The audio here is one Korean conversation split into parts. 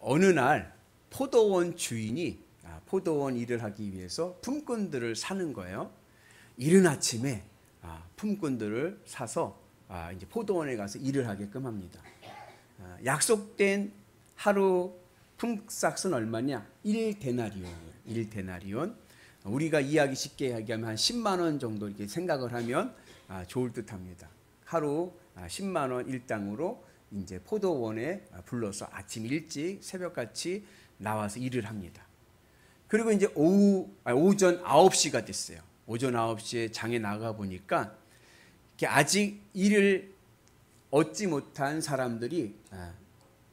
어느 날 포도원 주인이 포도원 일을 하기 위해서 품꾼들을 사는 거예요. 이른 아침에 품꾼들을 사서 이제 포도원에 가서 일을 하게끔 합니다. 약속된 하루 품삯은 얼마냐? 1데나리온이에요. 1데나리온. 우리가 이해하기 쉽게 이야기하면 한 10만 원 정도 이렇게 생각을 하면 좋을 듯합니다. 하루 10만 원 일당으로 이제 포도원에 불러서 아침 일찍 새벽같이 나와서 일을 합니다. 그리고 이제 오전 9시가 됐어요. 오전 9시에 장에 나가 보니까 아직 일을 얻지 못한 사람들이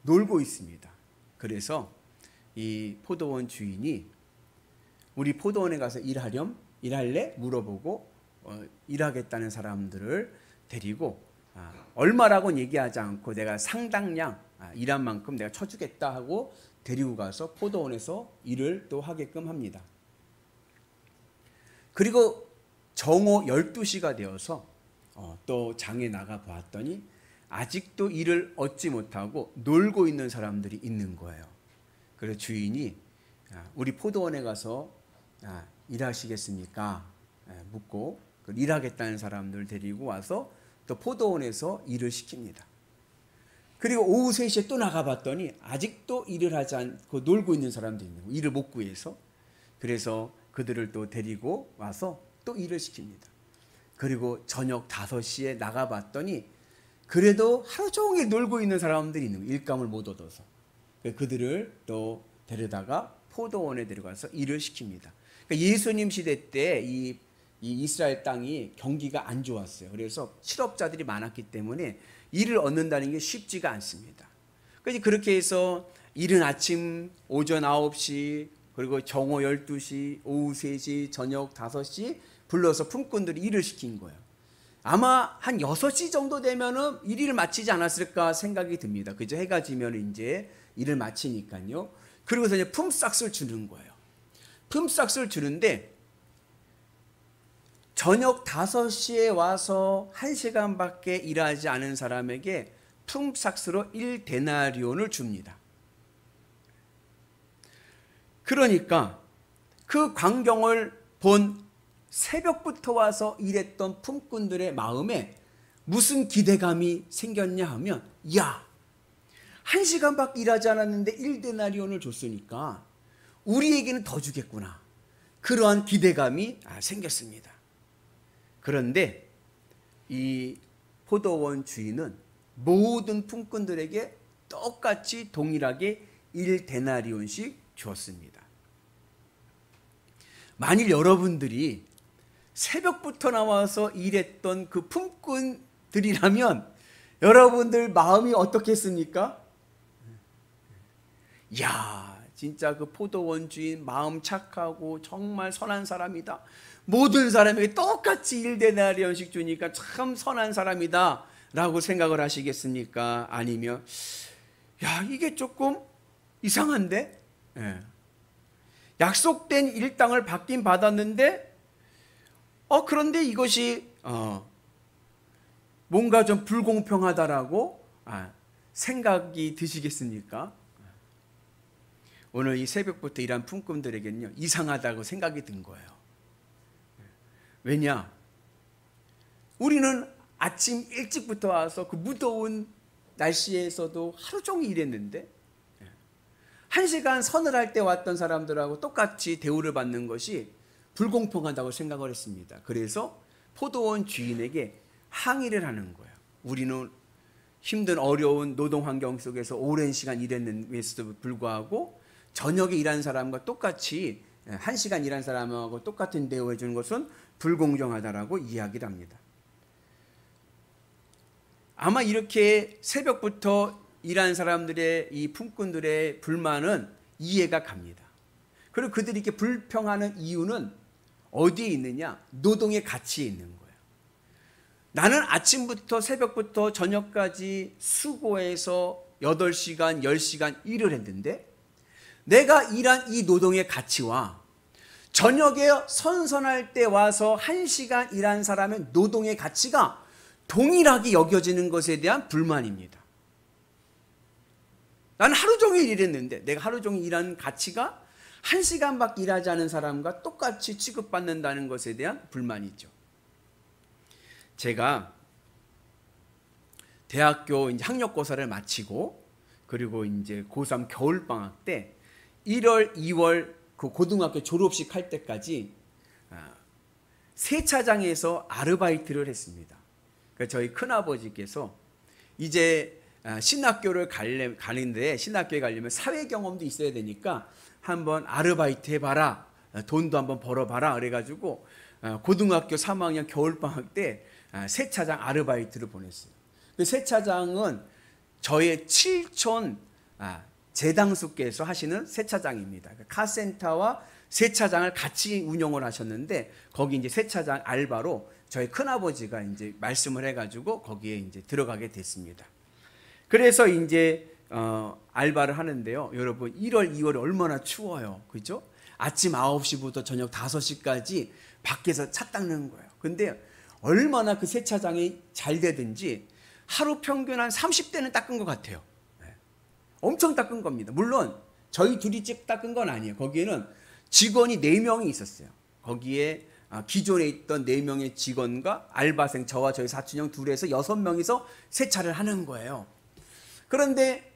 놀고 있습니다. 그래서 이 포도원 주인이 우리 포도원에 가서 일할래? 물어보고 일하겠다는 사람들을 데리고 얼마라고는 얘기하지 않고 내가 상당량 일한 만큼 내가 쳐주겠다 하고 데리고 가서 포도원에서 일을 또 하게끔 합니다. 그리고 정오 12시가 되어서 또 장에 나가 보았더니 아직도 일을 얻지 못하고 놀고 있는 사람들이 있는 거예요. 그래서 주인이 우리 포도원에 가서 일하시겠습니까? 묻고 일하겠다는 사람들을 데리고 와서 또 포도원에서 일을 시킵니다. 그리고 오후 3시에 또 나가봤더니 아직도 일을 하지 않고 놀고 있는 사람들이 있는 거예요. 일을 못 구해서. 그래서 그들을 또 데리고 와서 또 일을 시킵니다. 그리고 저녁 5시에 나가봤더니 그래도 하루 종일 놀고 있는 사람들이 있는 거예요. 일감을 못 얻어서. 그들을 또 데려다가 포도원에 데려가서 일을 시킵니다. 그러니까 예수님 시대 때 이 이스라엘 땅이 경기가 안 좋았어요. 그래서 실업자들이 많았기 때문에 일을 얻는다는 게 쉽지가 않습니다. 그래서 그렇게 해서 이른 아침 오전 9시 그리고 정오 12시 오후 3시 저녁 5시 불러서 품꾼들이 일을 시킨 거예요. 아마 한 6시 정도 되면은 일을 마치지 않았을까 생각이 듭니다. 그죠? 해가 지면 이제 일을 마치니까요. 그리고서 이제 품삯을 주는 거예요. 품삯을 주는데 저녁 5시에 와서 1시간밖에 일하지 않은 사람에게 품삯으로 1데나리온을 줍니다. 그러니까 그 광경을 본 새벽부터 와서 일했던 품꾼들의 마음에 무슨 기대감이 생겼냐 하면, 야, 1시간밖에 일하지 않았는데 1데나리온을 줬으니까 우리에게는 더 주겠구나. 그러한 기대감이 생겼습니다. 그런데 이 포도원 주인은 모든 품꾼들에게 똑같이 동일하게 1데나리온씩 주었습니다. 만일 여러분들이 새벽부터 나와서 일했던 그 품꾼들이라면 여러분들 마음이 어떻겠습니까? 야, 진짜 그 포도원 주인 마음 착하고 정말 선한 사람이다. 모든 사람에게 똑같이 1데나리온씩 주니까 참 선한 사람이다 라고 생각을 하시겠습니까? 아니면 야, 이게 조금 이상한데? 약속된 일당을 받긴 받았는데 그런데 이것이 뭔가 좀 불공평하다라고 생각이 드시겠습니까? 오늘 이 새벽부터 일한 품꾼들에게는요, 이상하다고 생각이 든 거예요. 왜냐? 우리는 아침 일찍부터 와서 그 무더운 날씨에서도 하루 종일 일했는데 1시간 서늘할 때 왔던 사람들하고 똑같이 대우를 받는 것이 불공평하다고 생각을 했습니다. 그래서 포도원 주인에게 항의를 하는 거예요. 우리는 힘든 어려운 노동 환경 속에서 오랜 시간 일했는데도 불구하고 저녁에 일한 사람과 똑같이 1시간 일한 사람하고 똑같은 대우해 주는 것은 불공정하다라고 이야기를 합니다. 아마 이렇게 새벽부터 일한 사람들의 이 품꾼들의 불만은 이해가 갑니다. 그리고 그들이 이렇게 불평하는 이유는 어디에 있느냐? 노동의 가치에 있는 거예요. 나는 아침부터 새벽부터 저녁까지 수고해서 8시간, 10시간 일을 했는데 내가 일한 이 노동의 가치와 저녁에 선선할 때 와서 1시간 일한 사람의 노동의 가치가 동일하게 여겨지는 것에 대한 불만입니다. 나는 하루 종일 일했는데 내가 하루 종일 일한 가치가 1시간밖에 일하지 않은 사람과 똑같이 취급받는다는 것에 대한 불만이 있죠. 제가 대학교 이제 학력고사를 마치고 그리고 이제 고3 겨울방학 때 1월, 2월 그 고등학교 졸업식 할 때까지 세차장에서 아르바이트를 했습니다. 그러니까 저희 큰아버지께서 이제 신학교를 가는데 신학교에 가려면 사회 경험도 있어야 되니까 한번 아르바이트 해봐라. 돈도 한번 벌어봐라. 그래가지고 고등학교 3학년 겨울방학 때 세차장 아르바이트를 보냈어요. 그 세차장은 저의 칠촌 제당수께서 하시는 세차장입니다. 카센터와 세차장을 같이 운영을 하셨는데 거기 이제 세차장 알바로 저희 큰아버지가 이제 말씀을 해가지고 거기에 이제 들어가게 됐습니다. 그래서 이제 알바를 하는데요. 여러분 1월, 2월이 얼마나 추워요. 그죠? 아침 9시부터 저녁 5시까지 밖에서 차 닦는 거예요. 근데 얼마나 그 세차장이 잘 되든지 하루 평균 한 30대는 닦은 것 같아요. 엄청 닦은 겁니다. 물론 저희 둘이 집 닦은 건 아니에요. 거기에는 직원이 4명이 있었어요. 거기에 기존에 있던 4명의 직원과 알바생 저와 저희 사촌형 둘에서 6명이서 세차를 하는 거예요. 그런데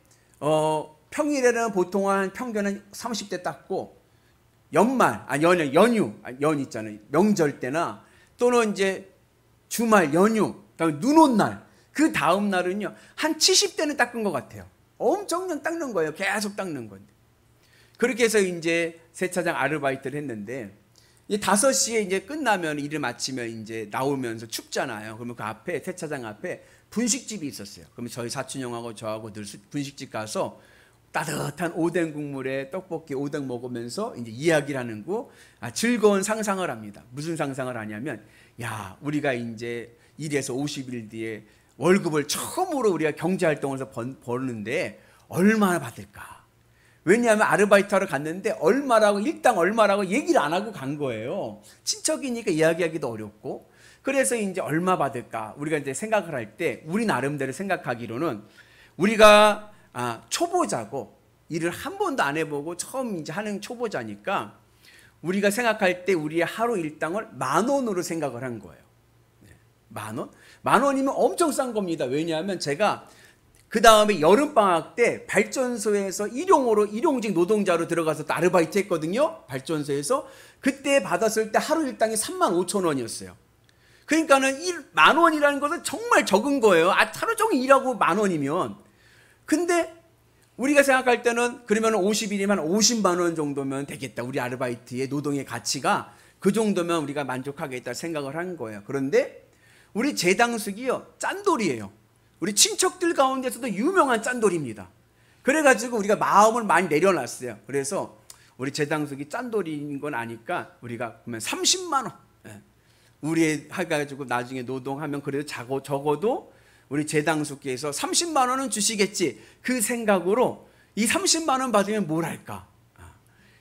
평일에는 보통 한 평균은 30대 닦고 연말, 연휴 있잖아요. 명절 때나 또는 이제 주말 연휴, 그다음에 눈 온 날, 그 다음 날은요 한 70대는 닦은 것 같아요. 엄청 닦는 거예요. 계속 닦는 건데. 그렇게 해서 이제 세차장 아르바이트를 했는데 이제 5시에 이제 끝나면 일을 마치면 이제 나오면서 춥잖아요. 그러면 그 앞에 세차장 앞에 분식집이 있었어요. 그러면 저희 사촌형하고 저하고 늘 분식집 가서 따뜻한 오뎅 국물에 떡볶이 오뎅 먹으면서 이제 이야기를 하는 거 즐거운 상상을 합니다. 무슨 상상을 하냐면 야 우리가 이제 일해서 50일 뒤에 월급을 처음으로 우리가 경제활동에서 버는데 얼마나 받을까? 왜냐하면 아르바이트하러 갔는데 얼마라고 일당 얼마라고 얘기를 안 하고 간 거예요. 친척이니까 이야기하기도 어렵고 그래서 이제 얼마 받을까? 우리가 이제 생각을 할 때 우리 나름대로 생각하기로는 우리가 초보자고 일을 한 번도 안 해보고 처음 이제 하는 초보자니까 우리가 생각할 때 우리의 하루 일당을 10,000원으로 생각을 한 거예요. 10,000원? 10,000원이면 엄청 싼 겁니다. 왜냐하면 제가 그 다음에 여름방학 때 발전소에서 일용직 노동자로 들어가서 또 아르바이트 했거든요. 발전소에서. 그때 받았을 때 하루 일당이 35,000원이었어요. 그러니까는 10,000원이라는 것은 정말 적은 거예요. 하루 종일 일하고 10,000원이면. 근데 우리가 생각할 때는 그러면 50일이면 50만 원 정도면 되겠다. 우리 아르바이트의 노동의 가치가 그 정도면 우리가 만족하겠다 생각을 한 거예요. 그런데 우리 제당숙이요 짠돌이에요. 우리 친척들 가운데서도 유명한 짠돌입니다. 그래가지고 우리가 마음을 많이 내려놨어요. 그래서 우리 제당숙이 짠돌인 건 아니까 우리가 그러면 30만 원 우리 해가지고 나중에 노동하면 그래도 적어도 우리 제당숙께서 30만 원은 주시겠지 그 생각으로 이 30만 원 받으면 뭘 할까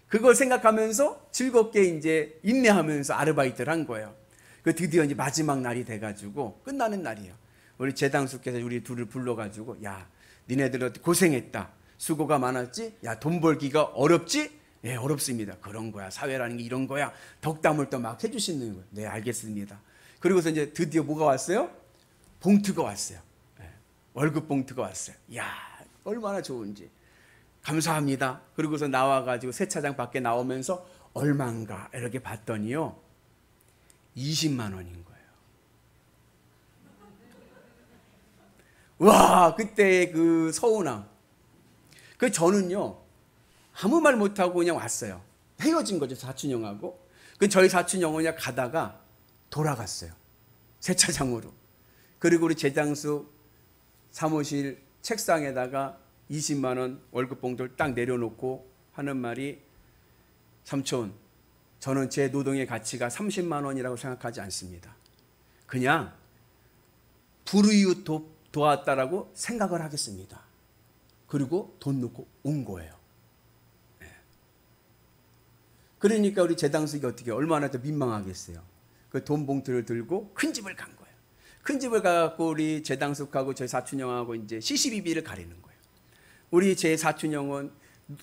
그걸 생각하면서 즐겁게 이제 인내하면서 아르바이트를 한 거예요. 그 드디어 이제 마지막 날이 돼가지고 끝나는 날이에요. 우리 제당숙께서 우리 둘을 불러가지고 야 니네들 고생했다 수고가 많았지 야 돈 벌기가 어렵지 예 어렵습니다. 그런 거야 사회라는 게 이런 거야 덕담을 또 막 해주시는 거예요. 네 알겠습니다. 그리고서 이제 드디어 뭐가 왔어요? 봉투가 왔어요. 네, 월급 봉투가 왔어요. 야 얼마나 좋은지 감사합니다. 그리고서 나와가지고 세차장 밖에 나오면서 얼마인가 이렇게 봤더니요 20만 원인 거예요. 와 그때 그 서운함. 그 저는요 아무 말 못하고 그냥 왔어요. 헤어진 거죠 사촌형하고. 그 저희 사촌형은 가다가 돌아갔어요. 세차장으로. 그리고 우리 제당숙 사무실 책상에다가 20만 원 월급 봉투를 딱 내려놓고 하는 말이 삼촌 저는 제 노동의 가치가 30만 원이라고 생각하지 않습니다. 그냥 불우이웃 도왔다라고 생각을 하겠습니다. 그리고 돈 넣고 온 거예요. 네. 그러니까 우리 제당숙이 어떻게 얼마나 더 민망하겠어요. 그 돈 봉투를 들고 큰 집을 간 거예요. 큰 집을 가갖고 우리 제당숙하고 저희 사촌형하고 이제 시시비비를 가리는 거예요. 우리 제 사촌 형은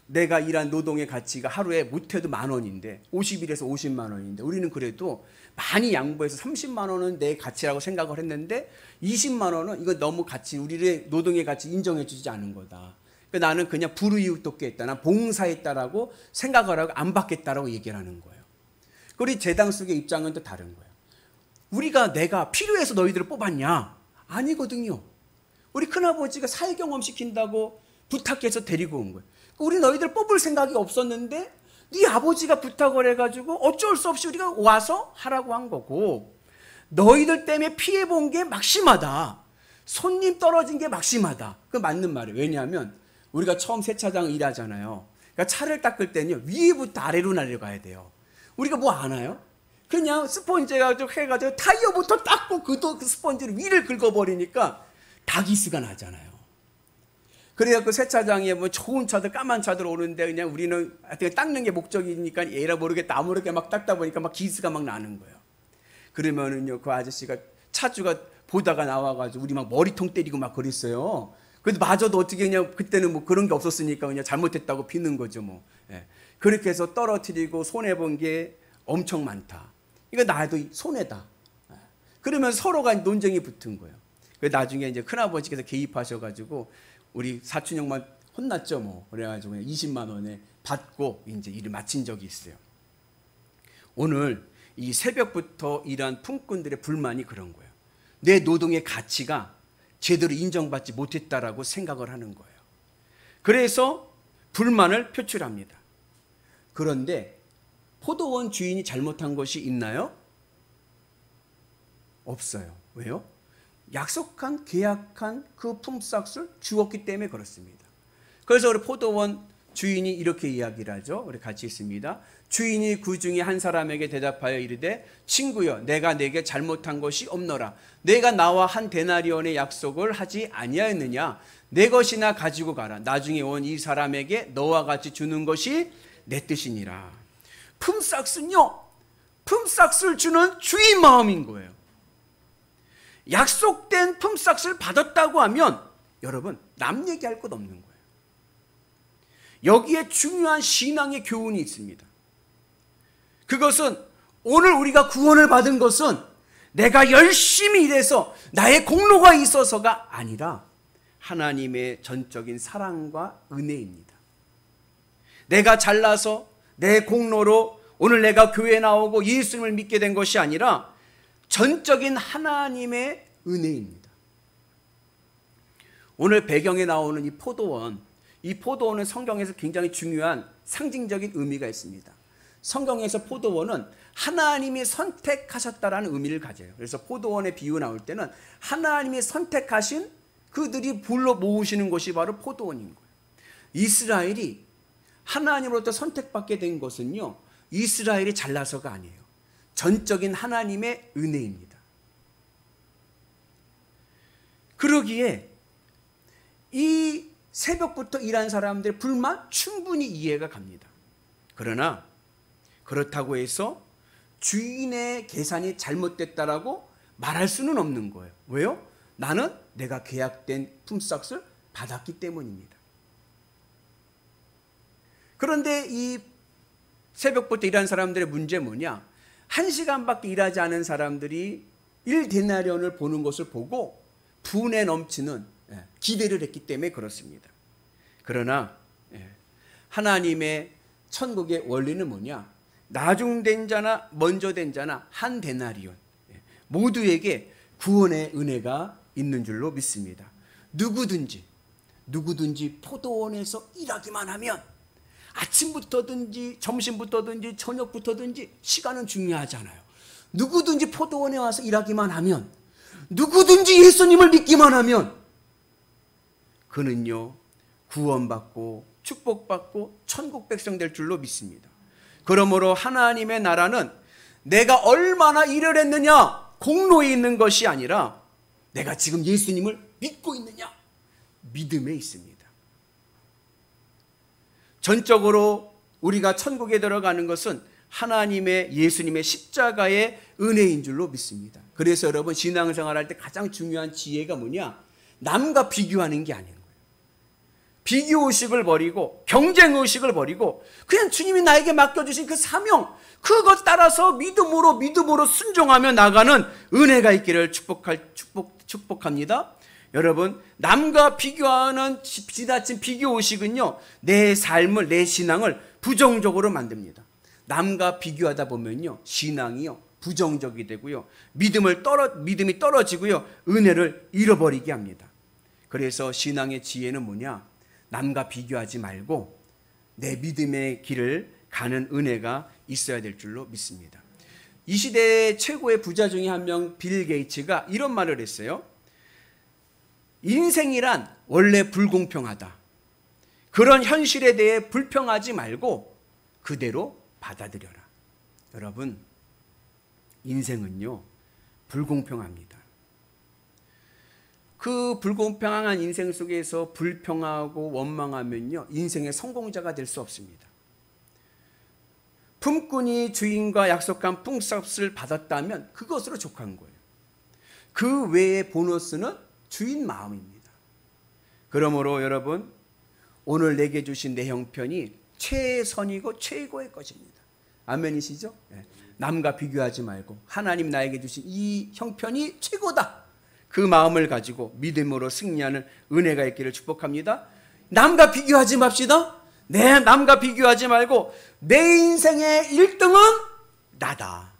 내가 일한 노동의 가치가 하루에 못해도 10,000원인데 50일에서 50만 원인데 우리는 그래도 많이 양보해서 30만 원은 내 가치라고 생각을 했는데 20만 원은 이거 너무 가치, 우리의 노동의 가치 인정해 주지 않은 거다. 그러니까 나는 그냥 불우이웃 돕게 했다. 난 봉사했다라고 생각을 하고 안 받겠다라고 얘기를 하는 거예요. 우리 재당 속의 입장은 또 다른 거예요. 우리가 내가 필요해서 너희들을 뽑았냐? 아니거든요. 우리 큰아버지가 사회 경험 시킨다고 부탁해서 데리고 온 거예요. 우리 너희들 뽑을 생각이 없었는데 네 아버지가 부탁을 해가지고 어쩔 수 없이 우리가 와서 하라고 한 거고, 너희들 때문에 피해본 게 막심하다. 손님 떨어진 게 막심하다. 그 맞는 말이에요. 왜냐하면 우리가 처음 세차장 일하잖아요. 그러니까 차를 닦을 때는요, 위에부터 아래로 내려가야 돼요. 우리가 뭐 아나요? 그냥 스펀지 해가지고 타이어부터 닦고 그 스펀지를 위를 긁어버리니까 다기스가 나잖아요. 그래갖고 세차장에 뭐 좋은 차들, 까만 차들 오는데 그냥 우리는 닦는 게 목적이니까 얘라 모르겠다 아무렇게 막 닦다 보니까 막 기스가 막 나는 거예요. 그러면은요, 그 아저씨가 차주가 보다가 나와가지고 우리 막 머리통 때리고 막 그랬어요. 그래도 마저도 어떻게 그냥 그때는 뭐 그런 게 없었으니까 그냥 잘못했다고 비는 거죠 뭐. 예. 그렇게 해서 떨어뜨리고 손해본 게 엄청 많다. 이거 나도 손해다. 예. 그러면 서로가 논쟁이 붙은 거예요. 나중에 이제 큰아버지께서 개입하셔가지고 우리 사촌 형만 혼났죠 뭐. 그래가지고 그냥 20만 원에 받고 이제 일을 마친 적이 있어요. 오늘 이 새벽부터 일한 품꾼들의 불만이 그런 거예요. 내 노동의 가치가 제대로 인정받지 못했다라고 생각을 하는 거예요. 그래서 불만을 표출합니다. 그런데 포도원 주인이 잘못한 것이 있나요? 없어요. 왜요? 약속한, 계약한 그 품삯을 주었기 때문에 그렇습니다. 그래서 우리 포도원 주인이 이렇게 이야기를 하죠. 우리 같이 있습니다. 주인이 그 중에 한 사람에게 대답하여 이르되, 친구여, 내가 내게 잘못한 것이 없노라. 내가 나와 한 데나리온의 약속을 하지 아니하였느냐? 내 것이나 가지고 가라. 나중에 온 이 사람에게 너와 같이 주는 것이 내 뜻이니라. 품삯은요, 품삯을 주는 주인 마음인 거예요. 약속된 품삯을 받았다고 하면 여러분 남 얘기할 것 없는 거예요. 여기에 중요한 신앙의 교훈이 있습니다. 그것은 오늘 우리가 구원을 받은 것은 내가 열심히 일해서 나의 공로가 있어서가 아니라 하나님의 전적인 사랑과 은혜입니다. 내가 잘나서 내 공로로 오늘 내가 교회에 나오고 예수님을 믿게 된 것이 아니라 전적인 하나님의 은혜입니다. 오늘 배경에 나오는 이 포도원은 성경에서 굉장히 중요한 상징적인 의미가 있습니다. 성경에서 포도원은 하나님이 선택하셨다라는 의미를 가져요. 그래서 포도원의 비유 나올 때는 하나님이 선택하신 그들이 불러 모으시는 것이 바로 포도원인 거예요. 이스라엘이 하나님으로부터 선택받게 된 것은요, 이스라엘이 잘나서가 아니에요. 전적인 하나님의 은혜입니다. 그러기에 이 새벽부터 일한 사람들의 불만 충분히 이해가 갑니다. 그러나 그렇다고 해서 주인의 계산이 잘못됐다라고 말할 수는 없는 거예요. 왜요? 나는 내가 계약된 품삯을 받았기 때문입니다. 그런데 이 새벽부터 일한 사람들의 문제 뭐냐? 1시간밖에 일하지 않은 사람들이 1데나리온을 보는 것을 보고 분에 넘치는 기대를 했기 때문에 그렇습니다. 그러나 하나님의 천국의 원리는 뭐냐? 나중된 자나 먼저 된 자나 한 데나리온 모두에게 구원의 은혜가 있는 줄로 믿습니다. 누구든지 포도원에서 일하기만 하면 아침부터든지 점심부터든지 저녁부터든지 시간은 중요하잖아요. 누구든지 포도원에 와서 일하기만 하면, 누구든지 예수님을 믿기만 하면 그는요 구원받고 축복받고 천국 백성 될 줄로 믿습니다. 그러므로 하나님의 나라는 내가 얼마나 일을 했느냐 공로에 있는 것이 아니라 내가 지금 예수님을 믿고 있느냐 믿음에 있습니다. 전적으로 우리가 천국에 들어가는 것은 하나님의 예수님의 십자가의 은혜인 줄로 믿습니다. 그래서 여러분 신앙생활 할 때 가장 중요한 지혜가 뭐냐? 남과 비교하는 게 아닌 거예요. 비교의식을 버리고 경쟁의식을 버리고 그냥 주님이 나에게 맡겨주신 그 사명, 그것 따라서 믿음으로 순종하며 나가는 은혜가 있기를 축복합니다. 여러분, 남과 비교하는 지나친 비교의식은요, 내 삶을, 내 신앙을 부정적으로 만듭니다. 남과 비교하다 보면요, 신앙이요, 부정적이 되고요, 믿음이 떨어지고요, 은혜를 잃어버리게 합니다. 그래서 신앙의 지혜는 뭐냐? 남과 비교하지 말고 내 믿음의 길을 가는 은혜가 있어야 될 줄로 믿습니다. 이 시대의 최고의 부자 중에 한 명, 빌 게이츠가 이런 말을 했어요. 인생이란 원래 불공평하다. 그런 현실에 대해 불평하지 말고 그대로 받아들여라. 여러분, 인생은요, 불공평합니다. 그 불공평한 인생 속에서 불평하고 원망하면요, 인생의 성공자가 될 수 없습니다. 품꾼이 주인과 약속한 품삯을 받았다면 그것으로 족한 거예요. 그 외의 보너스는 주인 마음입니다. 그러므로 여러분, 오늘 내게 주신 내 형편이 최선이고 최고의 것입니다. 아멘이시죠? 남과 비교하지 말고 하나님 나에게 주신 이 형편이 최고다. 그 마음을 가지고 믿음으로 승리하는 은혜가 있기를 축복합니다. 남과 비교하지 맙시다. 남과 비교하지 말고 내 인생의 1등은 나다.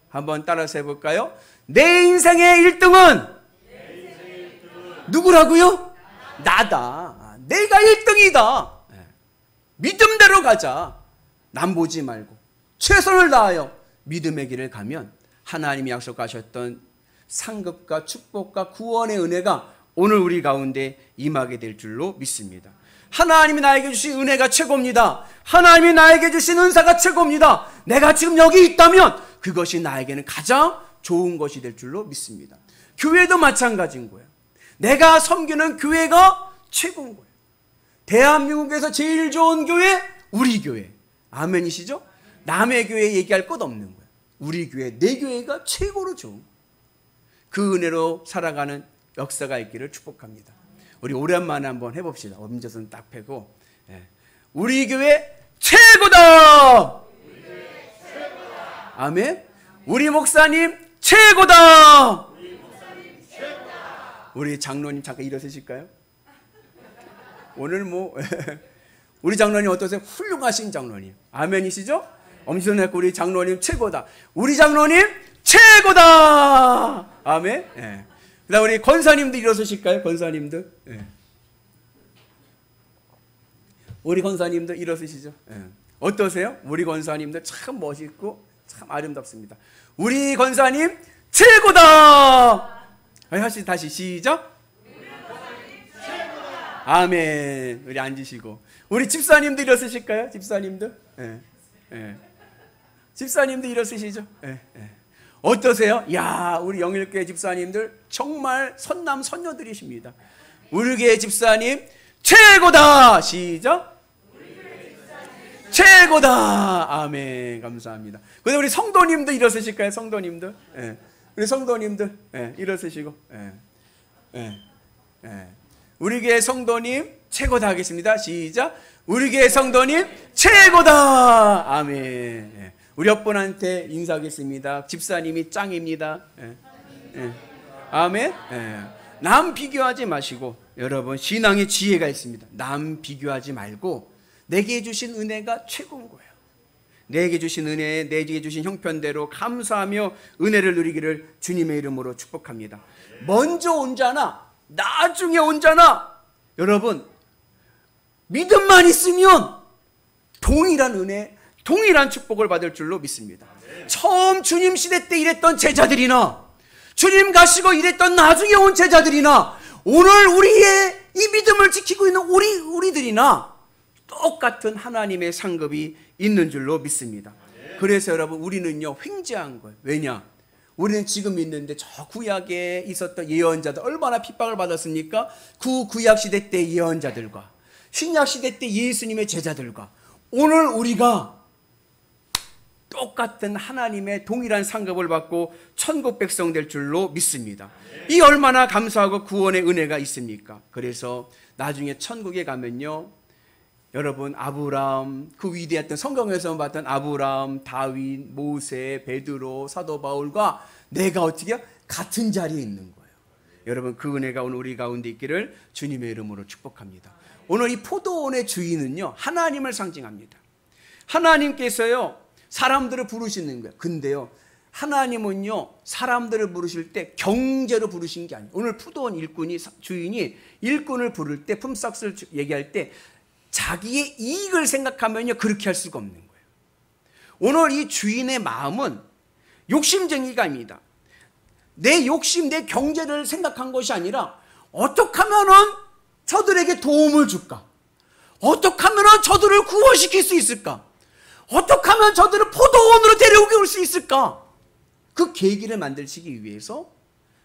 한번 따라서 해볼까요? 내 인생의 1등은 누구라고요? 나다. 내가 1등이다. 믿음대로 가자. 남 보지 말고 최선을 다하여 믿음의 길을 가면 하나님이 약속하셨던 상급과 축복과 구원의 은혜가 오늘 우리 가운데 임하게 될 줄로 믿습니다. 하나님이 나에게 주신 은혜가 최고입니다. 하나님이 나에게 주신 은사가 최고입니다. 내가 지금 여기 있다면 그것이 나에게는 가장 좋은 것이 될 줄로 믿습니다. 교회도 마찬가지인 거예요. 내가 섬기는 교회가 최고인 거예요. 대한민국에서 제일 좋은 교회, 우리 교회. 아멘이시죠? 남의 교회 얘기할 것 없는 거예요. 우리 교회, 내 교회가 최고로 좋은 거예요. 그 은혜로 살아가는 역사가 있기를 축복합니다. 우리 오랜만에 한번 해봅시다. 엄지손 딱 펴고, 우리 교회 최고다! 아멘. 우리 목사님 최고다! 우리 장로님 잠깐 일어서실까요? 오늘 우리 장로님 어떠세요? 훌륭하신 장로님. 아멘이시죠? 엄지손 내고 우리 장로님 최고다. 우리 장로님 최고다! 아멘. 그 다음 우리 권사님들 일어서실까요? 권사님들. 우리 권사님들 일어서시죠. 어떠세요? 우리 권사님들 참 멋있고 참 아름답습니다. 우리 권사님 최고다! 다시 시작. 아멘. 우리 앉으시고. 우리 집사님들 일어서실까요? 집사님들. 집사님들 일어서시죠. 어떠세요? 야, 우리 영일교회 집사님들 정말 선남 선녀들이십니다. 우리 교회 집사님 최고다. 시작. 최고다. 아멘. 감사합니다. 근데 우리 성도님들 일어서실까요? 성도님들. 우리 성도님들 일어서시고. 우리 교회 성도님 최고다 하겠습니다. 시작. 우리 교회 성도님 최고다. 아멘. 우리 옆분한테 인사하겠습니다. 집사님이 짱입니다. 아멘. 남 비교하지 마시고 여러분, 신앙의 지혜가 있습니다. 남 비교하지 말고 내게 주신 은혜가 최고인 거예요. 내게 주신 은혜, 내게 주신 형편대로 감사하며 은혜를 누리기를 주님의 이름으로 축복합니다. 먼저 온 자나 나중에 온 자나 여러분, 믿음만 있으면 동일한 은혜, 동일한 축복을 받을 줄로 믿습니다. 처음 주님 시대 때 일했던 제자들이나 주님 가시고 일했던 나중에 온 제자들이나 오늘 우리의 이 믿음을 지키고 있는 우리들이나 똑같은 하나님의 상급이 있는 줄로 믿습니다. 그래서 여러분, 우리는요 횡재한 거예요. 왜냐? 우리는 지금 있는데 저 구약에 있었던 예언자들 얼마나 핍박을 받았습니까? 그 구약 시대 때 예언자들과 신약 시대 때 예수님의 제자들과 오늘 우리가 똑같은 하나님의 동일한 상급을 받고 천국 백성 될 줄로 믿습니다. 이 얼마나 감사하고 구원의 은혜가 있습니까? 그래서 나중에 천국에 가면요, 여러분 아브라함, 그 위대했던 성경에서 봤던 아브라함, 다윗, 모세, 베드로, 사도 바울과 내가 어떻게 같은 자리에 있는 거예요. 여러분 그 은혜가 오늘 우리 가운데 있기를 주님의 이름으로 축복합니다. 오늘 이 포도원의 주인은요, 하나님을 상징합니다. 하나님께서요 사람들을 부르시는 거예요. 근데요, 하나님은요 사람들을 부르실 때 경제로 부르신 게 아니에요. 오늘 포도원 주인이 일꾼을 부를 때, 품삯을 얘기할 때 자기의 이익을 생각하면요 그렇게 할 수가 없는 거예요. 오늘 이 주인의 마음은 욕심쟁이가 아닙니다. 내 욕심, 내 경제를 생각한 것이 아니라 어떻게 하면은 저들에게 도움을 줄까? 어떻게 하면은 저들을 구원시킬 수 있을까? 어떻게 하면 저들을 포도원으로 데려오게 올 수 있을까? 그 계기를 만들시기 위해서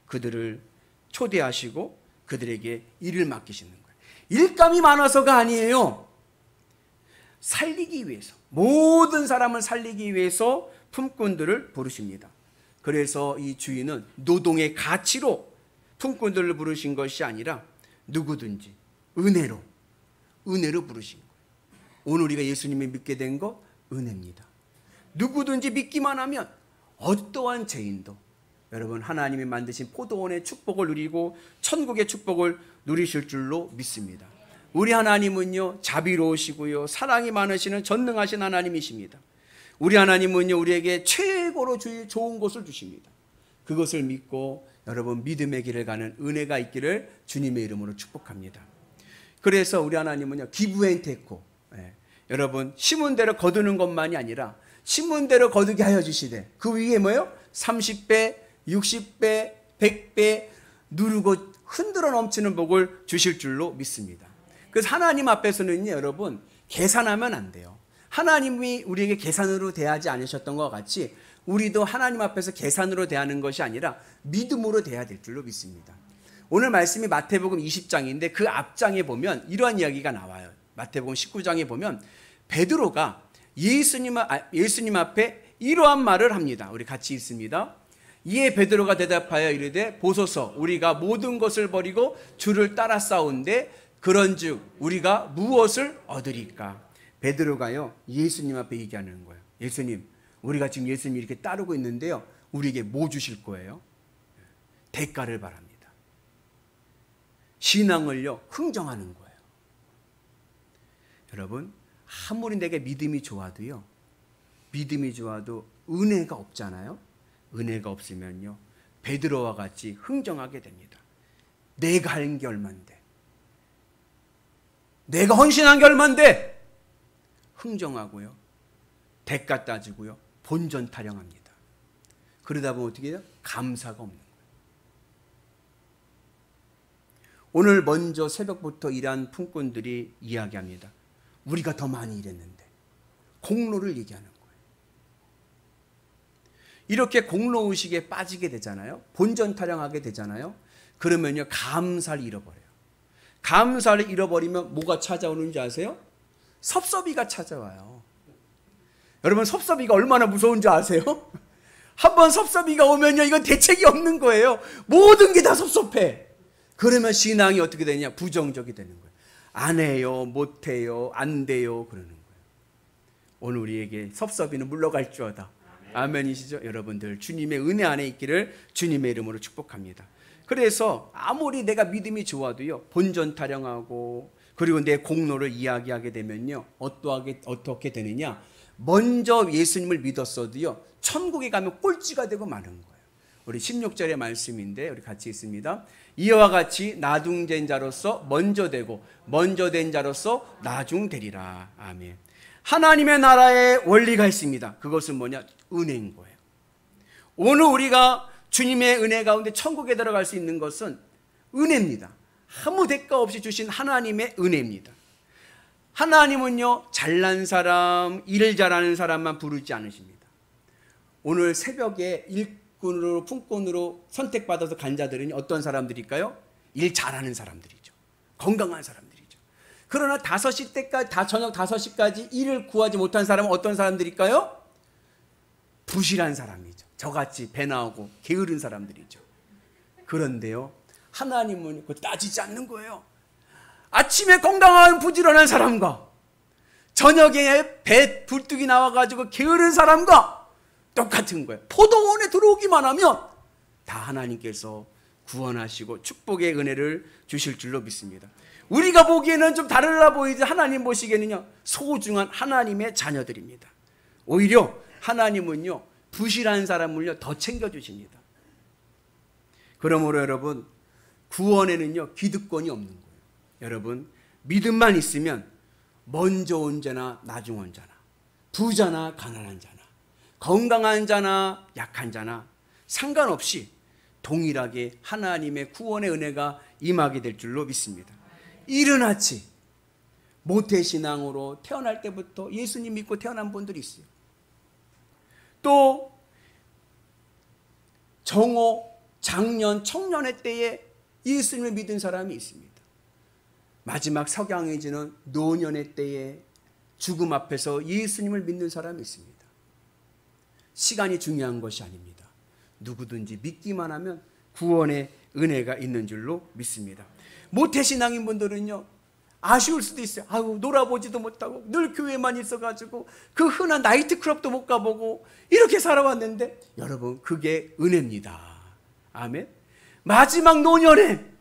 그들을 초대하시고 그들에게 일을 맡기시는 거예요. 일감이 많아서가 아니에요. 살리기 위해서, 모든 사람을 살리기 위해서 품꾼들을 부르십니다. 그래서 이 주인은 노동의 가치로 품꾼들을 부르신 것이 아니라 누구든지 은혜로 부르신 거예요. 오늘 우리가 예수님을 믿게 된 것 은혜입니다. 누구든지 믿기만 하면 어떠한 죄인도 여러분 하나님이 만드신 포도원의 축복을 누리고 천국의 축복을 누리실 줄로 믿습니다. 우리 하나님은요 자비로우시고요 사랑이 많으시는 전능하신 하나님이십니다. 우리 하나님은요 우리에게 최고로 좋은 것을 주십니다. 그것을 믿고 여러분 믿음의 길을 가는 은혜가 있기를 주님의 이름으로 축복합니다. 그래서 우리 하나님은요 기브앤테이크, 여러분 심은 대로 거두는 것만이 아니라 심은 대로 거두게 하여 주시되 그 위에 뭐예요? 30배, 60배, 100배 누르고 흔들어 넘치는 복을 주실 줄로 믿습니다. 그래서 하나님 앞에서는 여러분 계산하면 안 돼요. 하나님이 우리에게 계산으로 대하지 않으셨던 것 같이 우리도 하나님 앞에서 계산으로 대하는 것이 아니라 믿음으로 대해야 될 줄로 믿습니다. 오늘 말씀이 마태복음 20장인데 그 앞장에 보면 이러한 이야기가 나와요. 마태복음 19장에 보면 베드로가 예수님 앞에 이러한 말을 합니다. 우리 같이 읽습니다. 이에 베드로가 대답하여 이르되 보소서 우리가 모든 것을 버리고 주를 따라 싸운데 그런즉 우리가 무엇을 얻으리까? 베드로가요 예수님 앞에 얘기하는 거예요. 예수님, 우리가 지금 예수님 이렇게 따르고 있는데요 우리에게 뭐 주실 거예요? 대가를 바랍니다. 신앙을요 흥정하는 거예요. 여러분 아무리 내게 믿음이 좋아도 은혜가 없잖아요. 은혜가 없으면요 베드로와 같이 흥정하게 됩니다. 내가 한 게 얼만데, 내가 헌신한 게 얼만데 흥정하고요 대가 따지고요 본전 타령합니다. 그러다 보면 어떻게 해요? 감사가 없는 거예요. 오늘 먼저 새벽부터 일한 품꾼들이 이야기합니다. 우리가 더 많이 일했는데, 공로를 얘기하는 거예요. 이렇게 공로의식에 빠지게 되잖아요. 본전 타령하게 되잖아요. 그러면요 감사를 잃어버려요. 감사를 잃어버리면 뭐가 찾아오는지 아세요? 섭섭이가 찾아와요. 여러분 섭섭이가 얼마나 무서운 줄 아세요? 한번 섭섭이가 오면요 이건 대책이 없는 거예요. 모든 게 다 섭섭해. 그러면 신앙이 어떻게 되냐? 부정적이 되는 거예요. 안 해요, 못 해요, 안 돼요 그러는 거예요. 오늘 우리에게 섭섭이는 물러갈지어다. 아멘이시죠? 여러분들 주님의 은혜 안에 있기를 주님의 이름으로 축복합니다. 그래서 아무리 내가 믿음이 좋아도요 본전 타령하고 그리고 내 공로를 이야기하게 되면요 어떻게 되느냐? 먼저 예수님을 믿었어도요 천국에 가면 꼴찌가 되고 마는 거예요. 우리 16절의 말씀인데 우리 같이 있습니다. 이와 같이 나중된 자로서 먼저 되고 먼저 된 자로서 나중되리라. 아멘. 하나님의 나라의 원리가 있습니다. 그것은 뭐냐? 은혜인 거예요. 오늘 우리가 주님의 은혜 가운데 천국에 들어갈 수 있는 것은 은혜입니다. 아무 대가 없이 주신 하나님의 은혜입니다. 하나님은요 잘난 사람, 일 잘하는 사람만 부르지 않으십니다. 오늘 새벽에 일꾼으로 품꾼으로 선택받아서 간 자들은 어떤 사람들일까요? 일 잘하는 사람들이죠. 건강한 사람들이죠. 그러나 5시 때까지 저녁 5시까지 일을 구하지 못한 사람은 어떤 사람들일까요? 부실한 사람이죠. 저같이 배 나오고 게으른 사람들이죠. 그런데요 하나님은 그거 따지지 않는 거예요. 아침에 건강한 부지런한 사람과 저녁에 배 불뚝이 나와가지고 게으른 사람과 똑같은 거예요. 포도원에 들어오기만 하면 다 하나님께서 구원하시고 축복의 은혜를 주실 줄로 믿습니다. 우리가 보기에는 좀 다르다 보이지 하나님 보시기에는요, 소중한 하나님의 자녀들입니다. 오히려 하나님은요, 부실한 사람을요 더 챙겨주십니다. 그러므로 여러분, 구원에는요 기득권이 없는 거예요. 여러분, 믿음만 있으면 먼저 온 자나 나중 온 자나, 부자나 가난한 자나, 건강한 자나 약한 자나 상관없이 동일하게 하나님의 구원의 은혜가 임하게 될 줄로 믿습니다. 이른아치 모태신앙으로 태어날 때부터 예수님 믿고 태어난 분들이 있어요. 또 정오, 장년, 청년의 때에 예수님을 믿은 사람이 있습니다. 마지막 석양해지는 노년의 때에 죽음 앞에서 예수님을 믿는 사람이 있습니다. 시간이 중요한 것이 아닙니다. 누구든지 믿기만 하면 구원의 은혜가 있는 줄로 믿습니다. 모태신앙인 분들은요, 아쉬울 수도 있어요. 아유, 놀아보지도 못하고 늘 교회만 있어가지고 그 흔한 나이트클럽도 못 가보고 이렇게 살아왔는데, 여러분, 그게 은혜입니다. 아멘. 마지막 노년에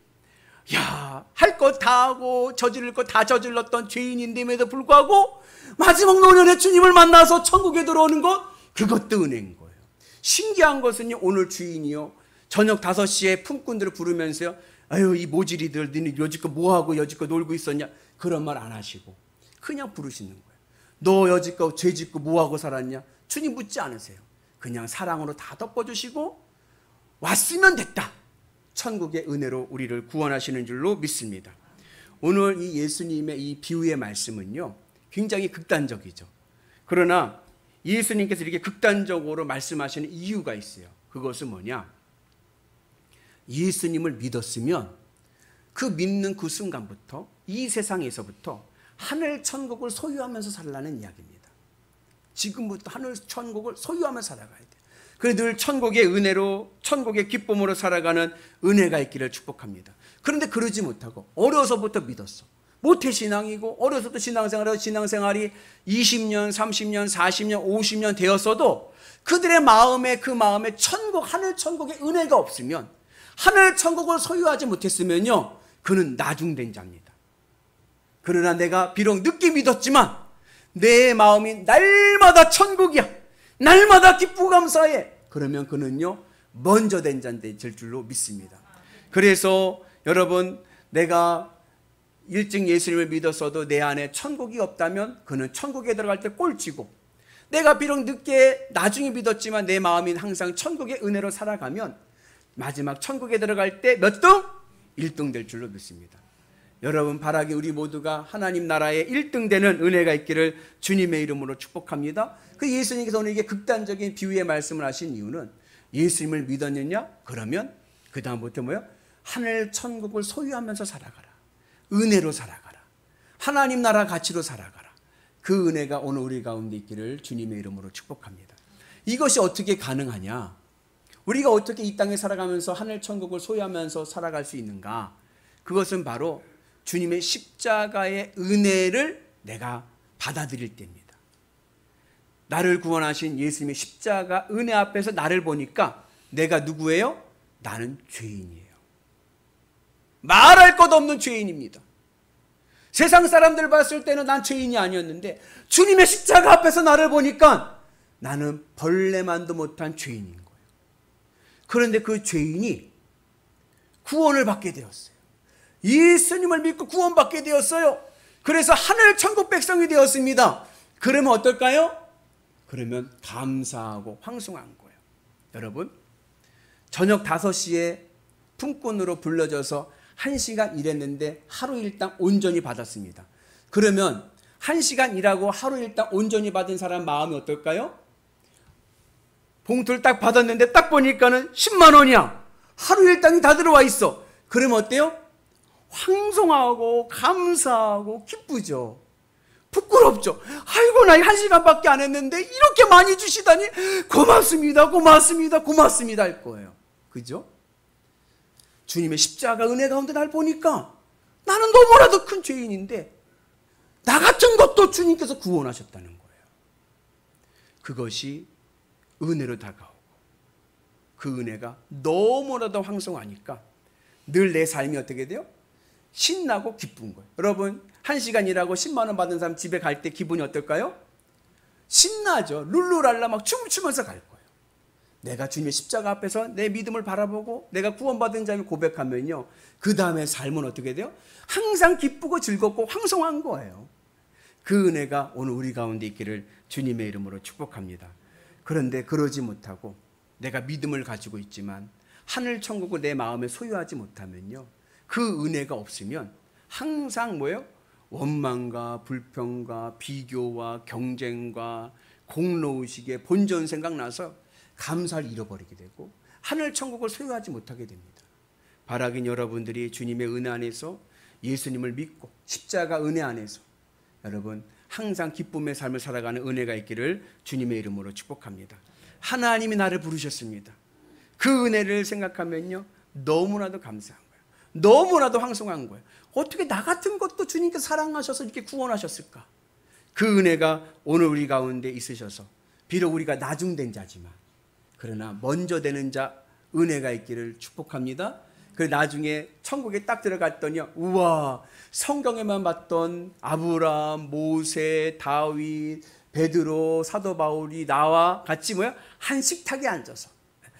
할 것 다 하고 저지를 것 다 저질렀던 죄인인데에도 불구하고 마지막 노년에 주님을 만나서 천국에 들어오는 것, 그것도 은혜인 거예요. 신기한 것은요, 오늘 주인이요 저녁 5시에 품꾼들을 부르면서요, 아유, 이 모질이들 너네 여지껏 뭐하고 여지껏 놀고 있었냐, 그런 말 안 하시고 그냥 부르시는 거예요. 너 여지껏 죄 짓고 뭐하고 살았냐, 주님 묻지 않으세요. 그냥 사랑으로 다 덮어주시고 왔으면 됐다. 천국의 은혜로 우리를 구원하시는 줄로 믿습니다. 오늘 이 예수님의 이 비유의 말씀은요 굉장히 극단적이죠. 그러나 예수님께서 이렇게 극단적으로 말씀하시는 이유가 있어요. 그것은 뭐냐, 예수님을 믿었으면 그 믿는 그 순간부터 이 세상에서부터 하늘 천국을 소유하면서 살라는 이야기입니다. 지금부터 하늘 천국을 소유하면서 살아가야 돼요. 그래서 늘 천국의 은혜로, 천국의 기쁨으로 살아가는 은혜가 있기를 축복합니다. 그런데 그러지 못하고 어려서부터 믿었어. 모태신앙이고 어려서부터 신앙생활하고 신앙생활이 20년, 30년, 40년, 50년 되었어도 그들의 마음에, 그 마음에 천국, 하늘 천국의 은혜가 없으면, 하늘 천국을 소유하지 못했으면요, 그는 나중된 자입니다. 그러나 내가 비록 늦게 믿었지만 내 마음이 날마다 천국이야, 날마다 기쁘고 감사해, 그러면 그는요 먼저 된 자인 줄로 믿습니다. 그래서 여러분, 내가 일찍 예수님을 믿었어도 내 안에 천국이 없다면 그는 천국에 들어갈 때 꼴찌고, 내가 비록 늦게 나중에 믿었지만 내 마음이 항상 천국의 은혜로 살아가면 마지막 천국에 들어갈 때 몇 등? 1등 될 줄로 믿습니다. 여러분, 바라기 우리 모두가 하나님 나라에 1등 되는 은혜가 있기를 주님의 이름으로 축복합니다. 그 예수님께서 오늘 이게 극단적인 비유의 말씀을 하신 이유는, 예수님을 믿었느냐? 그러면 그 다음부터 뭐예요? 하늘 천국을 소유하면서 살아가라, 은혜로 살아가라, 하나님 나라 가치로 살아가라. 그 은혜가 오늘 우리 가운데 있기를 주님의 이름으로 축복합니다. 이것이 어떻게 가능하냐? 우리가 어떻게 이 땅에 살아가면서 하늘 천국을 소유하면서 살아갈 수 있는가? 그것은 바로 주님의 십자가의 은혜를 내가 받아들일 때입니다. 나를 구원하신 예수님의 십자가 은혜 앞에서 나를 보니까 내가 누구예요? 나는 죄인이에요. 말할 것 없는 죄인입니다. 세상 사람들 봤을 때는 난 죄인이 아니었는데 주님의 십자가 앞에서 나를 보니까 나는 벌레만도 못한 죄인인 거예요. 그런데 그 죄인이 구원을 받게 되었어요. 예수님을 믿고 구원받게 되었어요. 그래서 하늘 천국 백성이 되었습니다. 그러면 어떨까요? 그러면 감사하고 황송한 거예요. 여러분, 저녁 5시에 품꾼으로 불러져서 1시간 일했는데 하루 일당 온전히 받았습니다. 그러면 1시간 일하고 하루 일당 온전히 받은 사람 마음이 어떨까요? 봉투를 딱 받았는데 딱 보니까는 10만 원이야. 하루 일당이 다 들어와 있어. 그러면 어때요? 황송하고 감사하고 기쁘죠. 부끄럽죠. 아이고, 나 1시간밖에 안 했는데 이렇게 많이 주시다니 고맙습니다, 고맙습니다, 고맙습니다 할 거예요. 그죠? 주님의 십자가 은혜 가운데 날 보니까 나는 너무나도 큰 죄인인데 나 같은 것도 주님께서 구원하셨다는 거예요. 그것이 은혜로 다가오고 그 은혜가 너무나도 황송하니까 늘 내 삶이 어떻게 돼요? 신나고 기쁜 거예요. 여러분 1시간 일하고 10만 원 받은 사람 집에 갈 때 기분이 어떨까요? 신나죠. 룰루랄라 막 춤을 추면서 갈 거예요. 내가 주님의 십자가 앞에서 내 믿음을 바라보고 내가 구원받은 자를 고백하면요, 그 다음에 삶은 어떻게 돼요? 항상 기쁘고 즐겁고 황송한 거예요. 그 은혜가 오늘 우리 가운데 있기를 주님의 이름으로 축복합니다. 그런데 그러지 못하고 내가 믿음을 가지고 있지만 하늘 천국을 내 마음에 소유하지 못하면요, 그 은혜가 없으면 항상 뭐예요? 원망과 불평과 비교와 경쟁과 공로의식에 본전 생각나서 감사를 잃어버리게 되고 하늘 천국을 소유하지 못하게 됩니다. 바라긴 여러분들이 주님의 은혜 안에서 예수님을 믿고 십자가 은혜 안에서 여러분 항상 기쁨의 삶을 살아가는 은혜가 있기를 주님의 이름으로 축복합니다. 하나님이 나를 부르셨습니다. 그 은혜를 생각하면요, 너무나도 감사한 거예요. 너무나도 황송한 거예요. 어떻게 나 같은 것도 주님께 사랑하셔서 이렇게 구원하셨을까? 그 은혜가 오늘 우리 가운데 있으셔서 비록 우리가 나중된 자지만 그러나 먼저 되는 자 은혜가 있기를 축복합니다. 그 나중에 천국에 딱 들어갔더니 우와, 성경에만 봤던 아브라함, 모세, 다윗, 베드로, 사도 바울이 나와 같이 뭐야? 한 식탁에 앉아서,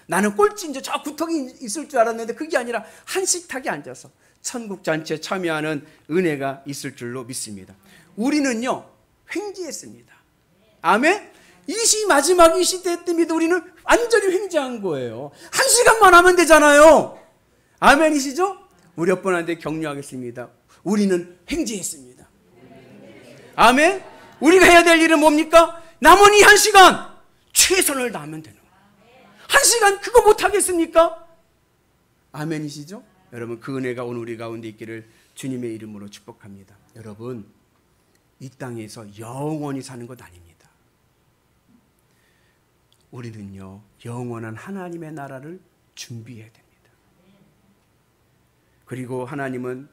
나는 꼴찌인지 저 구석에 있을 줄 알았는데 그게 아니라 한 식탁에 앉아서 천국 잔치에 참여하는 은혜가 있을 줄로 믿습니다. 우리는요 횡재했습니다. 아멘. 마지막 이 시대 때문에 우리는 완전히 횡재한 거예요. 1시간만 하면 되잖아요. 아멘이시죠? 우리 옆분한테 격려하겠습니다. 우리는 횡재했습니다. 아멘. 우리가 해야 될 일은 뭡니까? 남은 이 1시간 최선을 다하면 되는 거예요. 1시간 그거 못하겠습니까? 아멘이시죠? 여러분 그 은혜가 오늘 우리 가운데 있기를 주님의 이름으로 축복합니다. 여러분 이 땅에서 영원히 사는 것 아닙니다. 우리는요 영원한 하나님의 나라를 준비해야 됩니다. 그리고 하나님은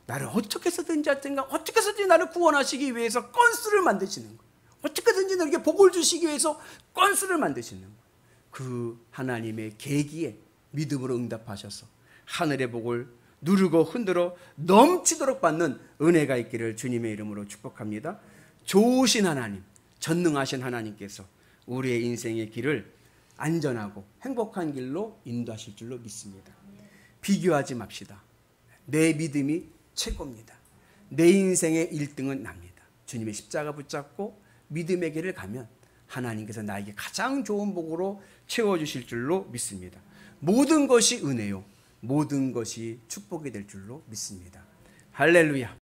나를 어떻게 해서든지 어떻게 해서든지 나를 구원하시기 위해서 건수를 만드시는 거예요. 어떻게든지 너에게 복을 주시기 위해서 건수를 만드시는 거예요. 그 하나님의 계기에 믿음으로 응답하셔서 하늘의 복을 누르고 흔들어 넘치도록 받는 은혜가 있기를 주님의 이름으로 축복합니다. 좋으신 하나님, 전능하신 하나님께서 우리의 인생의 길을 안전하고 행복한 길로 인도하실 줄로 믿습니다. 비교하지 맙시다. 내 믿음이 최고입니다. 내 인생의 1등은 납니다. 주님의 십자가 붙잡고 믿음의 길을 가면 하나님께서 나에게 가장 좋은 복으로 채워주실 줄로 믿습니다. 모든 것이 은혜요, 모든 것이 축복이 될 줄로 믿습니다. 할렐루야.